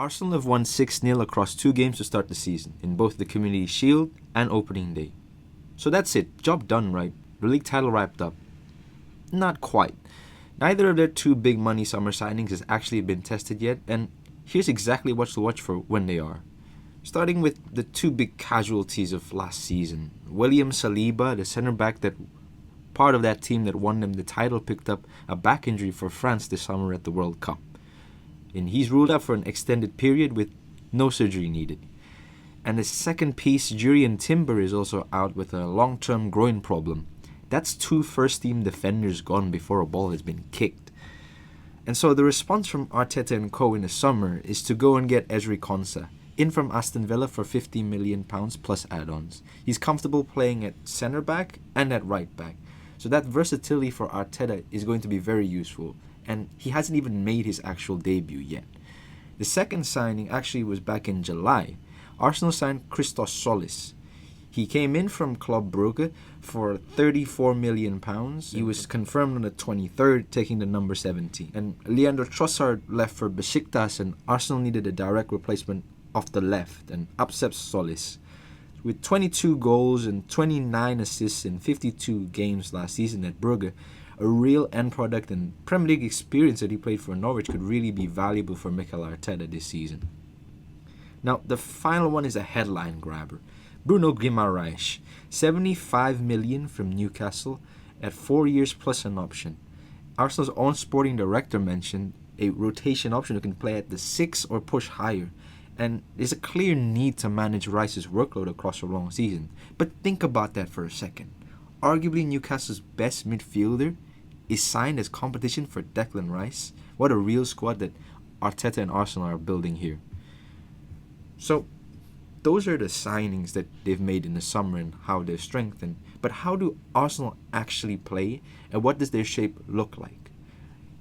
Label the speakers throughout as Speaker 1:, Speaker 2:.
Speaker 1: Arsenal have won 6-0 across 2 games to start the season, in both the Community Shield and opening day. So that's it, job done, right? The league title wrapped up. Not quite. Neither of their 2 big money summer signings has actually been tested yet, and here's exactly what to watch for when they are. Starting with the 2 big casualties of last season. William Saliba, the centre back that part of that team that won them the title, picked up a back injury for France this summer at the World Cup. And he's ruled out for an extended period with no surgery needed. And the second piece, Jurrien Timber, is also out with a long-term groin problem. That's 2 first-team defenders gone before a ball has been kicked. And so the response from Arteta and co in the summer is to go and get Ezri Konsa, in from Aston Villa for £50 million plus add-ons. He's comfortable playing at centre-back and at right-back. So that versatility for Arteta is going to be very useful. And he hasn't even made his actual debut yet. The second signing actually was back in July. Arsenal signed Christos Tzolis. He came in from Club Brugge for £34 million. He was confirmed on the 23rd, taking the number 17. And Leandro Trossard left for Besiktas, and Arsenal needed a direct replacement off the left, and upset Tzolis. With 22 goals and 29 assists in 52 games last season at Brugge, a real end product and Premier League experience that he played for Norwich could really be valuable for Mikel Arteta this season. Now, the final one is a headline grabber. Bruno Guimarães, $75 million from Newcastle at 4 years plus an option. Arsenal's own sporting director mentioned a rotation option who can play at the 6 or push higher. And there's a clear need to manage Rice's workload across a long season. But think about that for a second. Arguably Newcastle's best midfielder is signed as competition for Declan Rice. What a real squad that Arteta and Arsenal are building here. So, those are the signings that they've made in the summer and how they're strengthened. But how do Arsenal actually play, and what does their shape look like?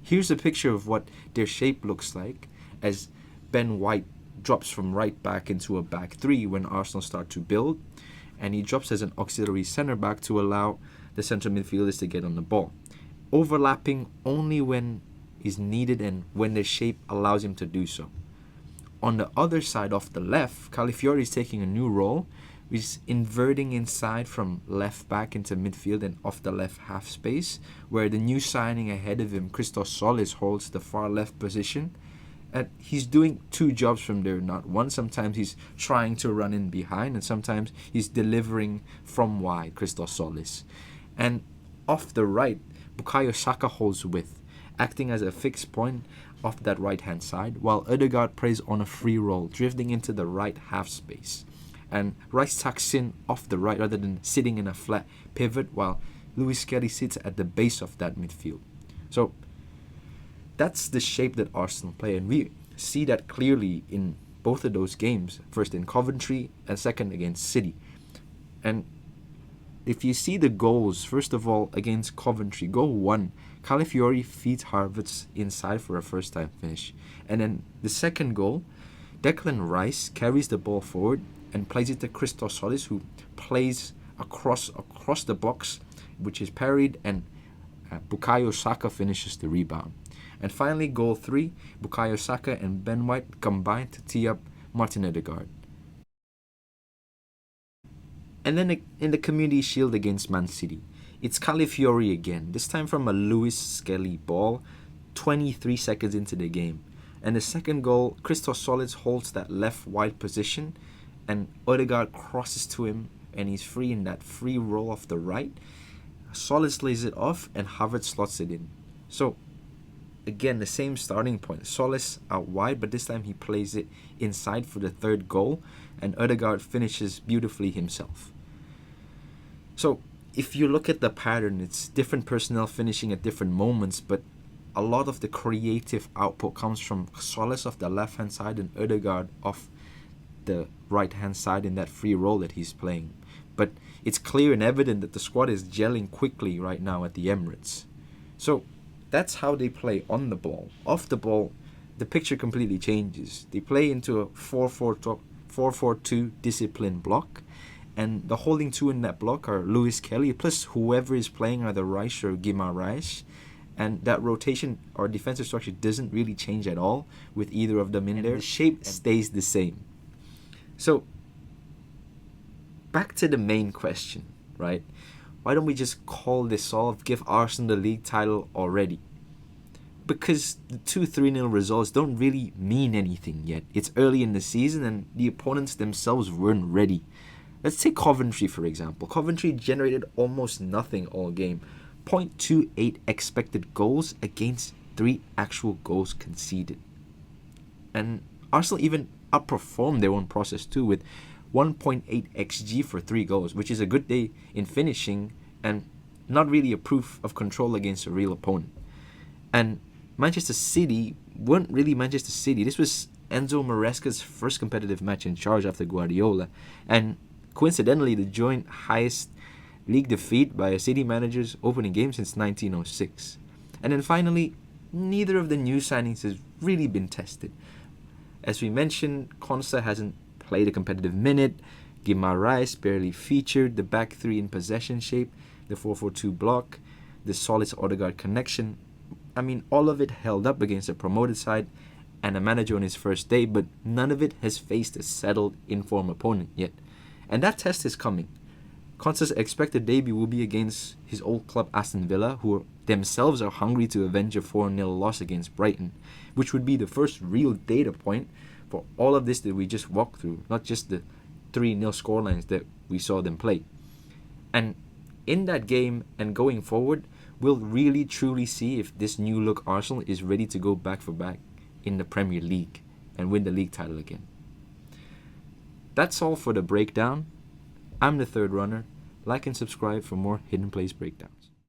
Speaker 1: Here's a picture of what their shape looks like as Ben White drops from right back into a back 3 when Arsenal start to build, and he drops as an auxiliary centre back to allow the central midfielders to get on the ball, overlapping only when is needed and when the shape allows him to do so. On the other side, off the left, Calafiori is taking a new role, which is inverting inside from left back into midfield and off the left half space, where the new signing ahead of him, Christos Tzolis, holds the far left position. And he's doing 2 jobs from there, not one. Sometimes he's trying to run in behind, and sometimes he's delivering from wide, Christos Tzolis. And off the right, Bukayo Saka holds width, acting as a fixed point off that right-hand side, while Ødegaard plays on a free roll, drifting into the right half space. And Rice tucks in off the right rather than sitting in a flat pivot, while Lewis Kelly sits at the base of that midfield. So that's the shape that Arsenal play, and we see that clearly in both of those games, first in Coventry and second against City. And if you see the goals, first of all, against Coventry, goal 1, Calafiori feeds Havertz inside for a first-time finish. And then the second goal, Declan Rice carries the ball forward and plays it to Christos Tzolis, who plays across the box, which is parried, and Bukayo Saka finishes the rebound. And finally, goal 3, Bukayo Saka and Ben White combine to tee up Martin Ødegaard. And then in the Community Shield against Man City, it's Calafiori again, this time from a Lewis Skelly ball, 23 seconds into the game. And the second goal, Christos Tzolis holds that left wide position, and Ødegaard crosses to him, and he's free in that free roll off the right. Tzolis lays it off, and Havertz slots it in. So, again, the same starting point. Tzolis out wide, but this time he plays it inside for the third goal, and Ødegaard finishes beautifully himself. So, if you look at the pattern, it's different personnel finishing at different moments, but a lot of the creative output comes from Tzolis off the left-hand side and Ødegaard off the right-hand side in that free role that he's playing. But it's clear and evident that the squad is gelling quickly right now at the Emirates. So, that's how they play on the ball. Off the ball, the picture completely changes. They play into a 4-4-2 disciplined block, and the holding 2 in that block are Lewis Kelly, plus whoever is playing, either Rice or Guimarães, And that rotation or defensive structure doesn't really change at all with either of them in there. The shape stays the same. So, back to the main question, right? Why don't we just call this solved, give Arsenal the league title already? Because the 2-3-0 results don't really mean anything yet. It's early in the season and the opponents themselves weren't ready. Let's take Coventry, for example. Coventry generated almost nothing all game. 0.28 expected goals against 3 actual goals conceded. And Arsenal even outperformed their own process too with 1.8 xG for 3 goals, which is a good day in finishing and not really a proof of control against a real opponent. And Manchester City weren't really Manchester City. This was Enzo Maresca's first competitive match in charge after Guardiola, and coincidentally the joint highest league defeat by a City manager's opening game since 1906. And then finally, neither of the new signings has really been tested. As we mentioned, Konsa hasn't played a competitive minute, Guimarães barely featured, the back three in possession shape, the 4-4-2 block, the Tzolis Odegaard connection. I mean, all of it held up against a promoted side and a manager on his first day, but none of it has faced a settled, in-form opponent yet. And that test is coming. Konsa's expected debut will be against his old club Aston Villa, who themselves are hungry to avenge a 4-0 loss against Brighton, which would be the first real data point for all of this that we just walked through, not just the 3-0 scorelines that we saw them play. And in that game and going forward, we'll really truly see if this new look Arsenal is ready to go back for back in the Premier League and win the league title again. That's all for the breakdown. I'm the Third Runner. Like and subscribe for more Hidden Plays breakdowns.